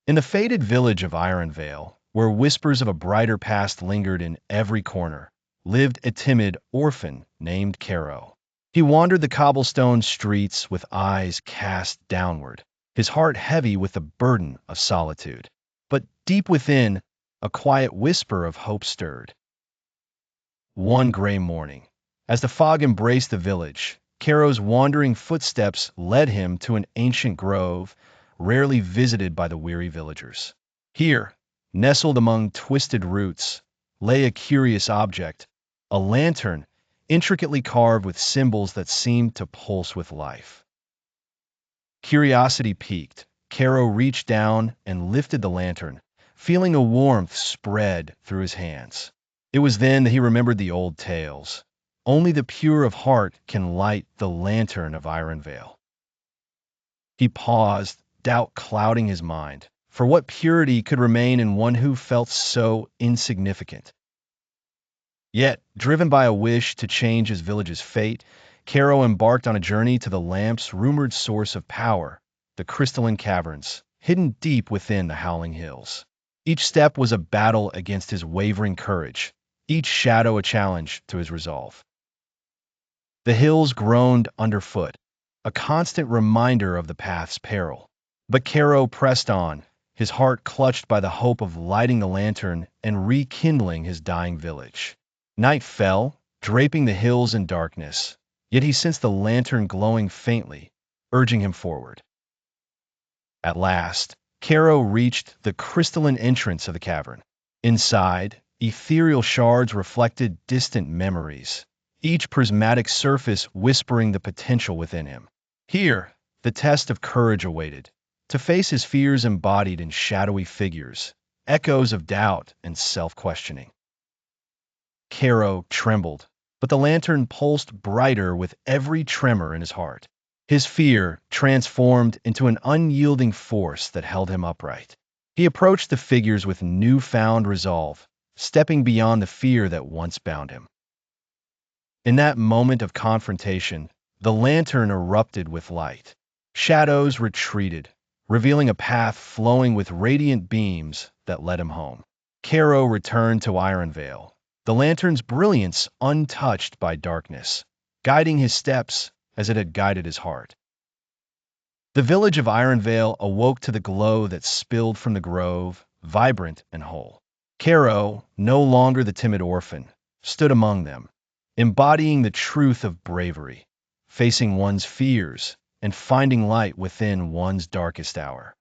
In the faded village of Ironvale, where whispers of a brighter past lingered in every corner, lived a timid orphan named Karo. He wandered the cobblestone streets with eyes cast downward, his heart heavy with the burden of solitude. But deep within, a quiet whisper of hope stirred. One gray morning, as the fog embraced the village, Karo's wandering footsteps led him to an ancient grove, rarely visited by the weary villagers. Here, nestled among twisted roots, lay a curious object, a lantern intricately carved with symbols that seemed to pulse with life. Curiosity piqued, Karo reached down and lifted the lantern, feeling a warmth spread through his hands. It was then that he remembered the old tales. Only the pure of heart can light the lantern of Ironvale. He paused, doubt clouding his mind, for what purity could remain in one who felt so insignificant? Yet, driven by a wish to change his village's fate, Karo embarked on a journey to the lamp's rumored source of power, the crystalline caverns, hidden deep within the howling hills. Each step was a battle against his wavering courage, each shadow a challenge to his resolve. The hills groaned underfoot, a constant reminder of the path's peril. But Karo pressed on, his heart clutched by the hope of lighting the lantern and rekindling his dying village. Night fell, draping the hills in darkness, yet he sensed the lantern glowing faintly, urging him forward. At last, Karo reached the crystalline entrance of the cavern. Inside, ethereal shards reflected distant memories, each prismatic surface whispering the potential within him. Here, the test of courage awaited, to face his fears embodied in shadowy figures, echoes of doubt and self-questioning. Karo trembled, but the lantern pulsed brighter with every tremor in his heart. His fear transformed into an unyielding force that held him upright. He approached the figures with newfound resolve, stepping beyond the fear that once bound him. In that moment of confrontation, the lantern erupted with light. Shadows retreated, revealing a path flowing with radiant beams that led him home. Karo returned to Ironvale, the lantern's brilliance untouched by darkness, guiding his steps as it had guided his heart. The village of Ironvale awoke to the glow that spilled from the grove, vibrant and whole. Karo, no longer the timid orphan, stood among them, embodying the truth of bravery, facing one's fears and finding light within one's darkest hour.